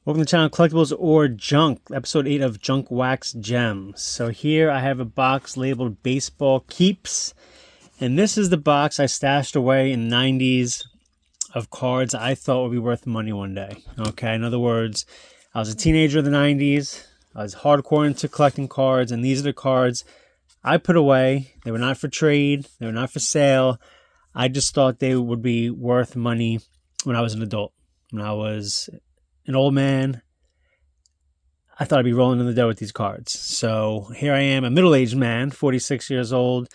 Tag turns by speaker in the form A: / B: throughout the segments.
A: Welcome to the channel, Collectibles or Junk, episode 8 of Junk Wax Gems. So here I have a box labeled Baseball Keeps, and this is the box I stashed away in the 90s of cards I thought would be worth money one day. Okay, in other words, I was a teenager in the 90s, I was hardcore into collecting cards, and these are the cards I put away. They were not for trade, they were not for sale. I just thought they would be worth money when I was an adult. When I was an old man, I thought I'd be rolling in the dough with these cards. So here I am, a middle-aged man, 46 years old,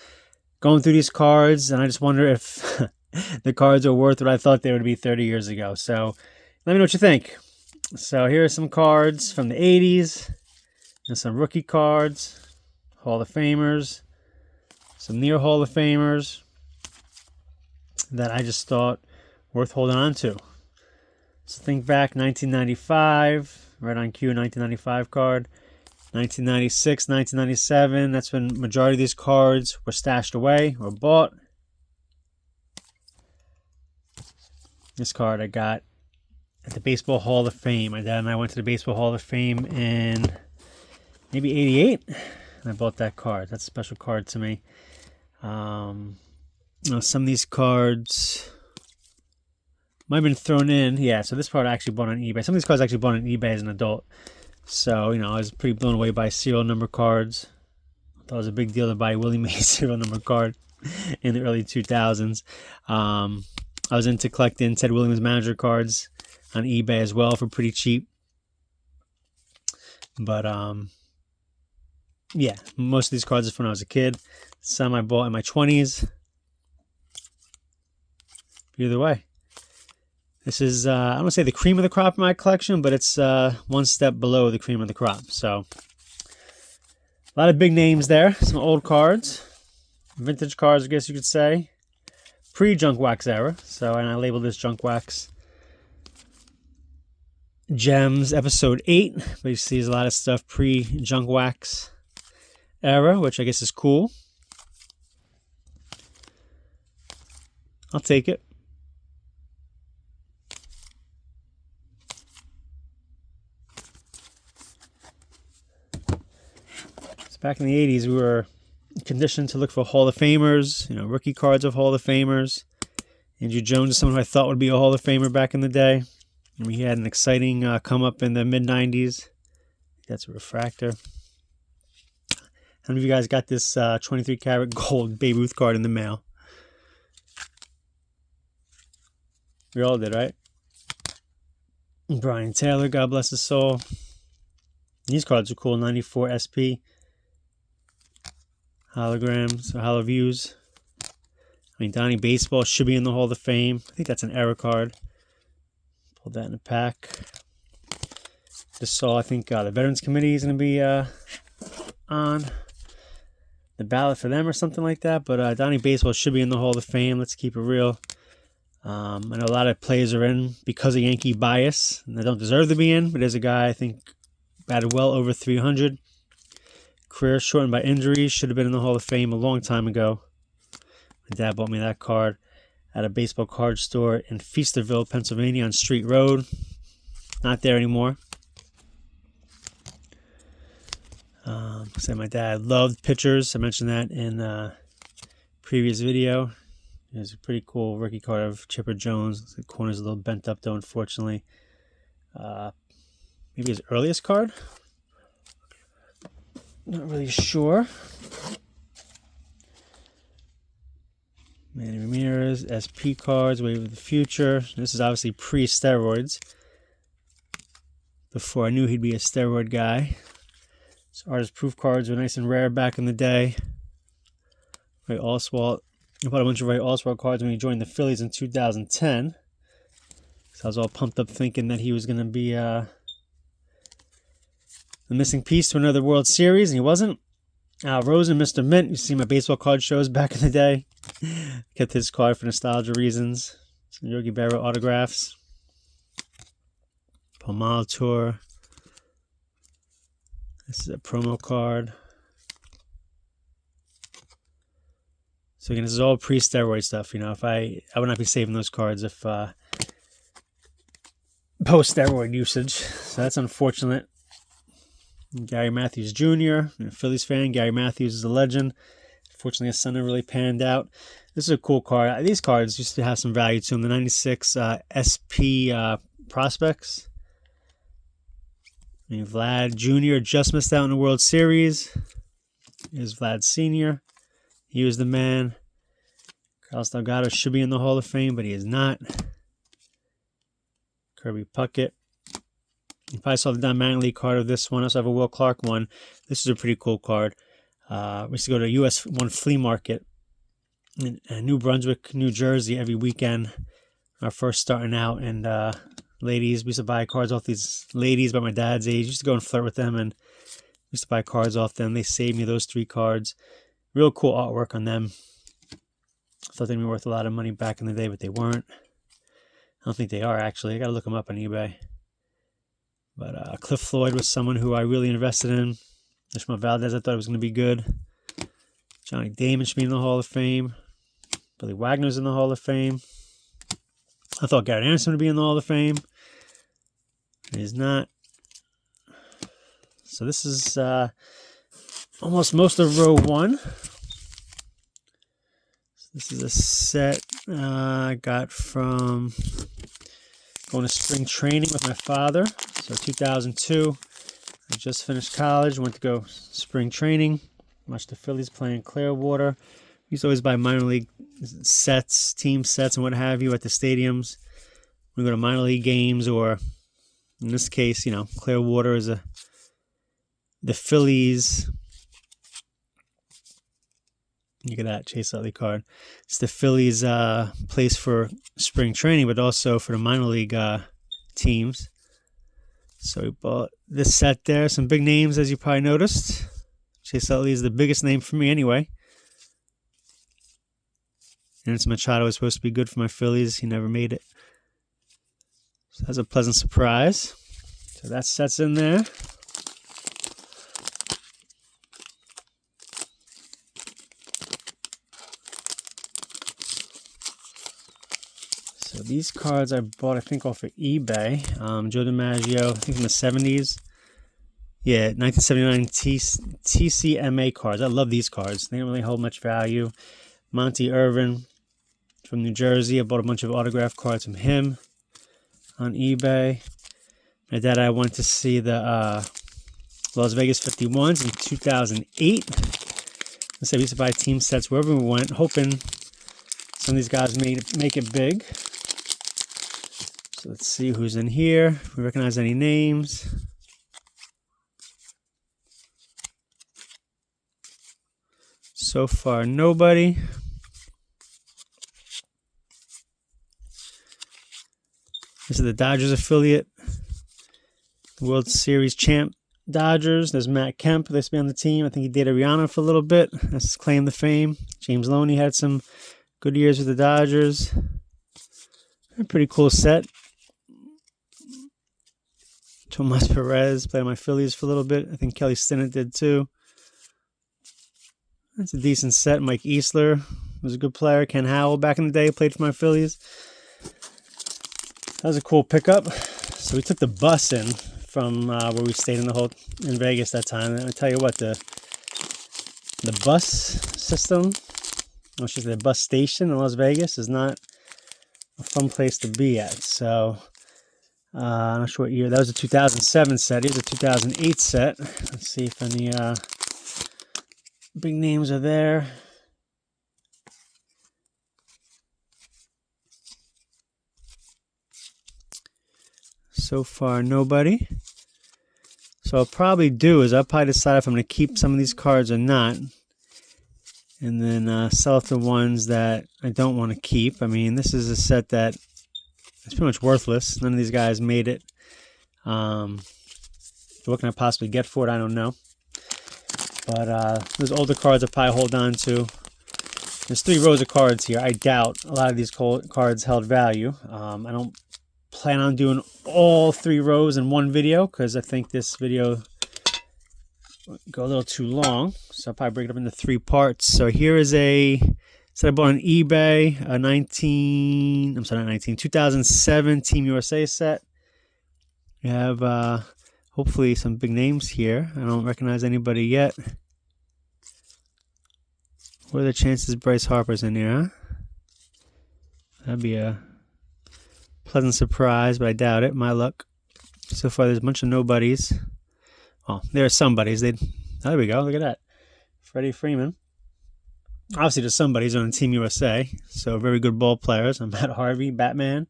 A: going through these cards, and I just wonder if the cards are worth what I thought they would be 30 years ago. So let me know what you think. So here are some cards from the 80s, and some rookie cards, Hall of Famers, some near Hall of Famers that I just thought worth holding on to. So think back, 1995, right on cue, 1995 card. 1996, 1997, that's when majority of these cards were stashed away or bought. This card I got at the Baseball Hall of Fame. My dad and I went to the Baseball Hall of Fame in maybe 88, and I bought that card. That's a special card to me. Some of these cards might have been thrown in. Yeah, so this part I actually bought on eBay. Some of these cards I actually bought on eBay as an adult. So, I was pretty blown away by serial number cards. I thought it was a big deal to buy a Willie Mays serial number card in the early 2000s. I was into collecting Ted Williams manager cards on eBay as well for pretty cheap. But, yeah, most of these cards are from when I was a kid. Some I bought in my 20s. Either way. This is, I don't want to say the cream of the crop in my collection, but it's one step below the cream of the crop. So, a lot of big names there. Some old cards. Vintage cards, I guess you could say. Pre-Junk Wax era. So, and I labeled this Junk Wax Gems episode 8. But you see there's a lot of stuff pre-Junk Wax era, which I guess is cool. I'll take it. Back in the 80s, we were conditioned to look for Hall of Famers, rookie cards of Hall of Famers. Andrew Jones is someone who I thought would be a Hall of Famer back in the day. And we had an exciting come up in the mid-90s. That's a refractor. How many of you guys got this 23 karat gold Babe Ruth card in the mail? We all did, right? Brian Taylor, God bless his soul. These cards are cool. 94 SP. Holograms or holo views. Donnie Baseball should be in the Hall of Fame. I think that's an error card. Pulled that in the pack. Just saw, I think the Veterans Committee is going to be on the ballot for them or something like that. But Donnie Baseball should be in the Hall of Fame. Let's keep it real. I know a lot of players are in because of Yankee bias, and they don't deserve to be in. But there's a guy I think batted well over 300. Career shortened by injuries, should have been in the Hall of Fame a long time ago. My dad bought me that card at a baseball card store in Feasterville, Pennsylvania on Street Road. Not there anymore. My dad loved pitchers. I mentioned that in a previous video. There's a pretty cool rookie card of Chipper Jones. The corner's a little bent up though, unfortunately. Maybe his earliest card? Not really sure. Manny Ramirez, SP cards, Wave of the Future. This is obviously pre-steroids. Before I knew he'd be a steroid guy. So artist proof cards were nice and rare back in the day. Ray Oswalt. I bought a bunch of Ray Oswalt cards when he joined the Phillies in 2010. So I was all pumped up thinking that he was going to be the missing piece to another World Series, and he wasn't. Al Rosen, Mr. Mint. You see my baseball card shows back in the day. Kept his card for nostalgia reasons. Some Yogi Berra autographs. Palmal Tour. This is a promo card. So again, this is all pre-steroid stuff. If I would not be saving those cards if post-steroid usage. So that's unfortunate. Gary Matthews Jr., Phillies fan. Gary Matthews is a legend. Unfortunately, his son never really panned out. This is a cool card. These cards used to have some value to them. The 96 SP Prospects. And Vlad Jr. just missed out in the World Series. Here's Vlad Sr. He was the man. Carlos Delgado should be in the Hall of Fame, but he is not. Kirby Puckett. You probably saw the Don Mattingly card of this one. I also have a Will Clark one. This is a pretty cool card. We used to go to a US 1 flea market in New Brunswick, New Jersey every weekend. Our first starting out, and ladies, we used to buy cards off these ladies about my dad's age. Used to go and flirt with them, and used to buy cards off them. They saved me those 3 cards. Real cool artwork on them. I thought they'd be worth a lot of money back in the day, but they weren't. I don't think they are, actually. I got to look them up on eBay. But Cliff Floyd was someone who I really invested in. Ishmael Valdez, I thought it was going to be good. Johnny Damon should be in the Hall of Fame. Billy Wagner's in the Hall of Fame. I thought Garrett Anderson would be in the Hall of Fame. He's not. So this is almost most of row 1. So this is a set I got from going to spring training with my father. So 2002, I just finished college, went to go spring training, watched the Phillies playing Clearwater. We used to always buy minor league sets, team sets, and what have you at the stadiums. We go to minor league games, or in this case, Clearwater is the Phillies. Look at that Chase Utley card. It's the Phillies' place for spring training, but also for the minor league teams. So we bought this set there. Some big names, as you probably noticed. Chase Utley is the biggest name for me anyway. And it's Machado was supposed to be good for my Phillies. He never made it. So that's a pleasant surprise. So that set's in there. So these cards I bought, I think, off of eBay. Joe DiMaggio, I think from the 70s. Yeah, 1979 TCMA cards. I love these cards. They don't really hold much value. Monty Irvin from New Jersey. I bought a bunch of autograph cards from him on eBay. My dad and I went to see the Las Vegas 51s in 2008. We used to buy team sets wherever we went, hoping some of these guys make it big. So let's see who's in here. If we recognize any names. So far, nobody. This is the Dodgers affiliate. World Series champ Dodgers. There's Matt Kemp. They used to be on the team. I think he dated Rihanna for a little bit. That's his claim to fame. James Loney had some good years with the Dodgers. A pretty cool set. Tomas Perez played on my Phillies for a little bit. I think Kelly Stinnett did too. That's a decent set. Mike Easler was a good player. Ken Howell back in the day played for my Phillies. That was a cool pickup. So we took the bus in from where we stayed in Vegas that time. And I tell you what, the bus system, or should I say the bus station in Las Vegas, is not a fun place to be at. So I'm not sure what year. That was a 2007 set. Here's a 2008 set. Let's see if any big names are there. So far, nobody. So I'll probably do is I'll probably decide if I'm going to keep some of these cards or not. And then sell off the ones that I don't want to keep. I mean, this is a set that is pretty much worthless. None of these guys made it. What can I possibly get for it? I don't know. But those older cards I'll probably hold on to. There's 3 rows of cards here. I doubt a lot of these cards held value. I don't plan on doing all 3 rows in one video because I think this video will go a little too long. So I'll probably break it up into 3 parts. So here is a set I bought on eBay, a 2007 Team USA set. We have hopefully some big names here. I don't recognize anybody yet. What are the chances Bryce Harper's in here, huh? That'd be a pleasant surprise, but I doubt it. My luck. So far, there's a bunch of nobodies. Oh, there are somebodies. There we go. Look at that. Freddie Freeman. Obviously, there's somebodies on Team USA. So very good ball players. I'm Matt Harvey, Batman.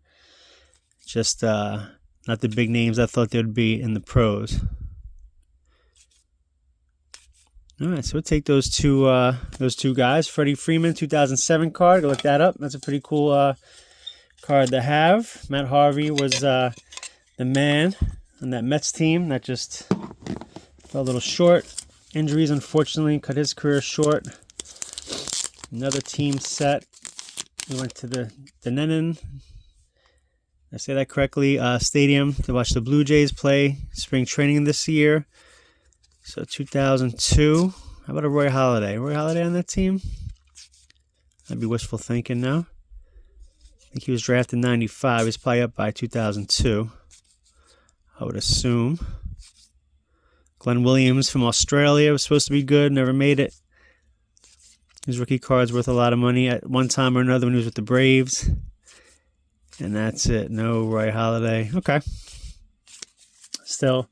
A: Just not the big names I thought there'd be in the pros. All right, so we'll take those two guys. Freddie Freeman, 2007 card. Go look that up. That's a pretty cool card to have. Matt Harvey was the man on that Mets team that just fell a little short. Injuries, unfortunately, cut his career short. Another team set. We went to the Denenin, I say that correctly, stadium to watch the Blue Jays play spring training this year. So 2002. How about a Roy Halladay? Roy Halladay on that team? That'd be wishful thinking now. I think he was drafted in 95. He's probably up by 2002. I would assume. Glenn Williams from Australia was supposed to be good. Never made it. His rookie card's worth a lot of money at one time or another when he was with the Braves. And that's it. No Roy Halladay. Okay. Still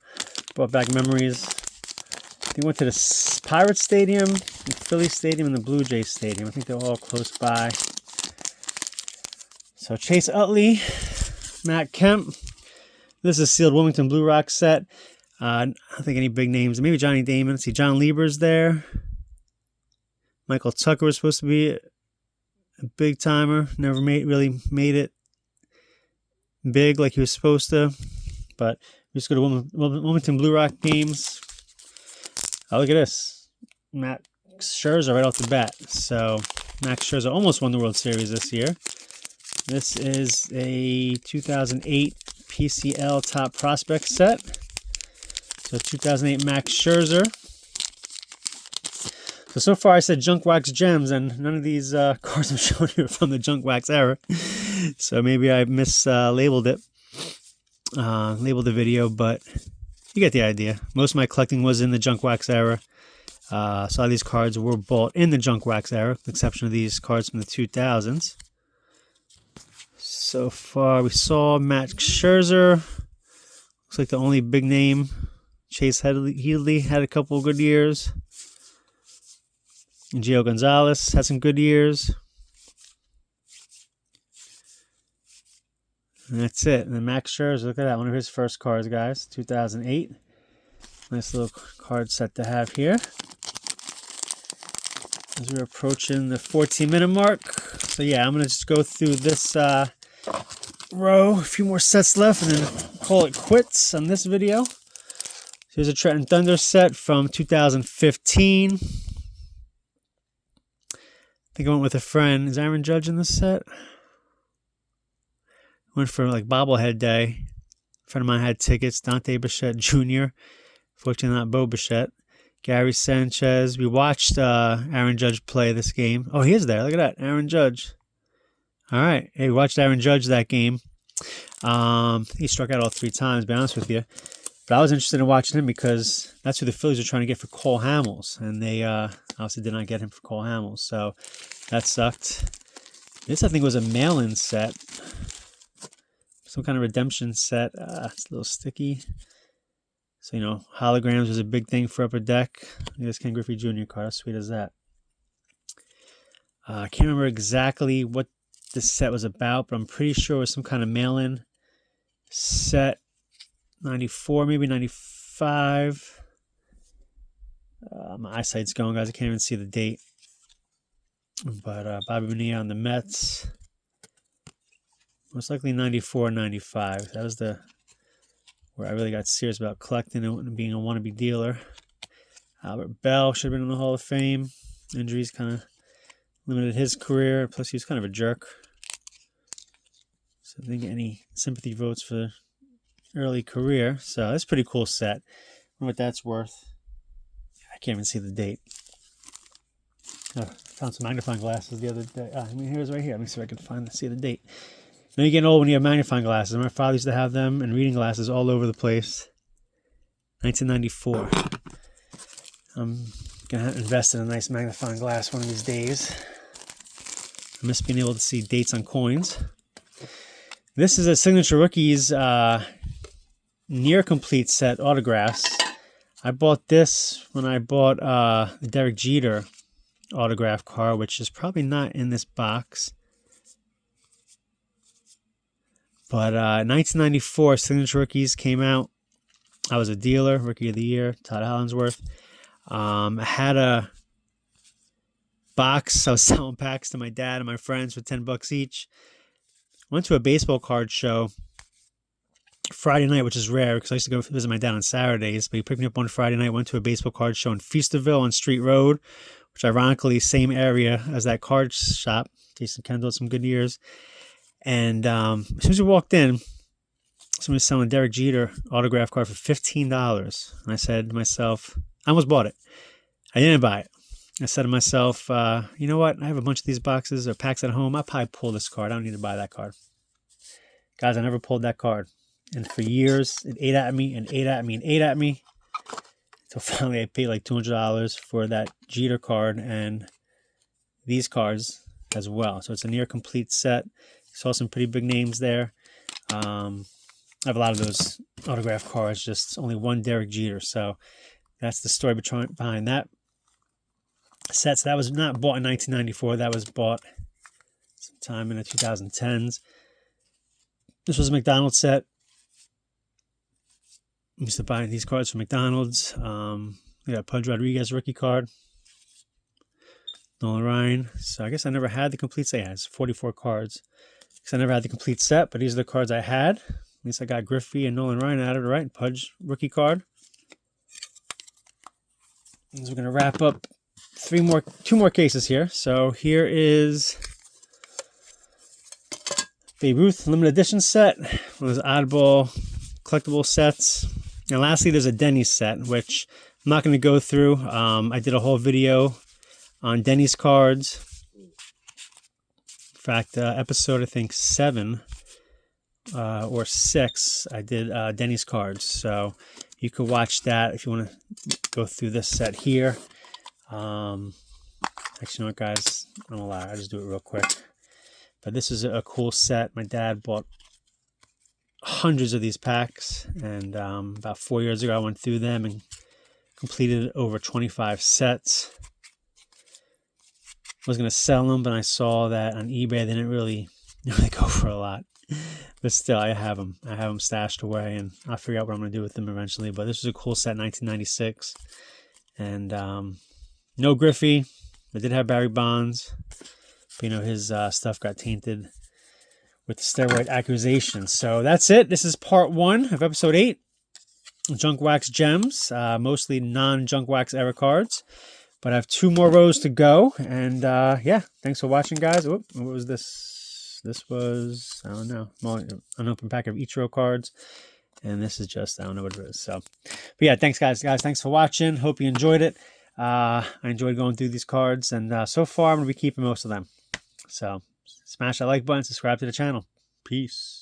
A: brought back memories. I think we went to the Pirates Stadium, the Philly Stadium, and the Blue Jays Stadium. I think they're all close by. So Chase Utley, Matt Kemp. This is a sealed Wilmington Blue Rock set. I don't think any big names. Maybe Johnny Damon. Let's see, John Lieber's there. Michael Tucker was supposed to be a big timer. Never really made it big like he was supposed to. But we just go to Wilmington Blue Rock games. Oh, look at this. Max Scherzer right off the bat. So Max Scherzer almost won the World Series this year. This is a 2008 PCL Top Prospect set. So 2008 Max Scherzer. So far I said Junk Wax Gems, and none of these cards I'm showing you are from the Junk Wax era. So maybe I mislabeled it. Labeled the video, but you get the idea. Most of my collecting was in the Junk Wax era. So a lot of these cards were bought in the Junk Wax era, with the exception of these cards from the 2000s. So far we saw Max Scherzer. Looks like the only big name. Chase Headley had a couple of good years. And Gio Gonzalez had some good years. And that's it. And then Max Scherzer, look at that. One of his first cards, guys. 2008. Nice little card set to have here. As we're approaching the 14-minute mark. So yeah, I'm going to just go through this row. A few more sets left and then call it quits on this video. So here's a Trenton Thunder set from 2015. I think I went with a friend. Is Aaron Judge in this set? Went for like bobblehead day. A friend of mine had tickets. Dante Bichette Jr. Fortunately not Bo Bichette. Gary Sanchez. We watched Aaron Judge play this game. Oh, he is there. Look at that. Aaron Judge. All right. Hey, we watched Aaron Judge that game. He struck out all 3 times, to be honest with you. But I was interested in watching him because that's who the Phillies are trying to get for Cole Hamels. And they obviously did not get him for Cole Hamels. So that sucked. This, I think, was a mail-in set. Some kind of redemption set. It's a little sticky. So, you know, holograms was a big thing for Upper Deck. This Ken Griffey Jr. card. How sweet is that? I can't remember exactly what this set was about, but I'm pretty sure it was some kind of mail-in set. 94, maybe 95. My eyesight's going, guys. I can't even see the date. But Bobby Bonilla on the Mets. Most likely 94, 95. That was where I really got serious about collecting and being a wannabe dealer. Albert Bell should have been in the Hall of Fame. Injuries kind of limited his career. Plus, he was kind of a jerk. So I didn't get any sympathy votes for early career. So that's a pretty cool set. I wonder what that's worth. I can't even see the date. I found some magnifying glasses the other day. I mean, here's right here. Let me see if I can see the date. Now you're getting old when you have magnifying glasses. My father used to have them and reading glasses all over the place. 1994. I'm going to invest in a nice magnifying glass one of these days. I miss being able to see dates on coins. This is a Signature Rookies near complete set autographs. I bought this when I bought the Derek Jeter autograph card, which is probably not in this box. But 1994 Signature Rookies came out. I was a dealer, Rookie of the Year, Todd Hollandsworth. I had a box. I was selling packs to my dad and my friends for $10 each. Went to a baseball card show Friday night, which is rare because I used to go visit my dad on Saturdays. But he picked me up on Friday night. Went to a baseball card show in Feasterville on Street Road, which ironically same area as that card shop. Jason Kendall had some good years. And as soon as we walked in, somebody was selling a Derek Jeter autograph card for $15. And I said to myself, I almost bought it. I didn't buy it. I said to myself, you know what? I have a bunch of these boxes or packs at home. I'll probably pull this card. I don't need to buy that card. Guys, I never pulled that card. And for years, it ate at me and ate at me and ate at me. So finally, I paid like $200 for that Jeter card and these cards as well. So it's a near complete set. Saw some pretty big names there. I have a lot of those autograph cards, just only one Derek Jeter. So that's the story behind that set. So that was not bought in 1994. That was bought sometime in the 2010s. This was a McDonald's set. I used to buy these cards from McDonald's. We got Pudge Rodriguez rookie card. Nolan Ryan. So I guess I never had the complete set. Yeah, it's 44 cards. Because I never had the complete set, but these are the cards I had. At least I got Griffey and Nolan Ryan out of it, right? Pudge rookie card. And so we're going to wrap up two more cases here. So here is Babe Ruth limited edition set. One of those oddball collectible sets. And lastly, there's a Denny's set, which I'm not going to go through. I did a whole video on Denny's cards. In fact, episode, I think, 7 or 6, I did Denny's cards. So you could watch that if you want to go through this set here. Actually, you know what, guys? I'm going to lie. I'll just do it real quick. But this is a cool set. My dad bought hundreds of these packs. And about 4 years ago, I went through them and completed over 25 sets. I was going to sell them, but I saw that on eBay they didn't really go for a lot. But still, I have them. I have them stashed away, and I'll figure out what I'm going to do with them eventually. But this was a cool set, 1996. And no Griffey. I did have Barry Bonds. But, his stuff got tainted with the steroid accusations. So that's it. This is part 1 of episode 8. Junk Wax Gems. Mostly non-Junk Wax era cards. But I have 2 more rows to go. And yeah, thanks for watching, guys. Whoop, what was this? This was, I don't know, an open pack of Ichiro cards. And this is just, I don't know what it is. So, but yeah, thanks, guys. Thanks for watching. Hope you enjoyed it. I enjoyed going through these cards. And so far, I'm going to be keeping most of them. So, smash that like button, subscribe to the channel. Peace.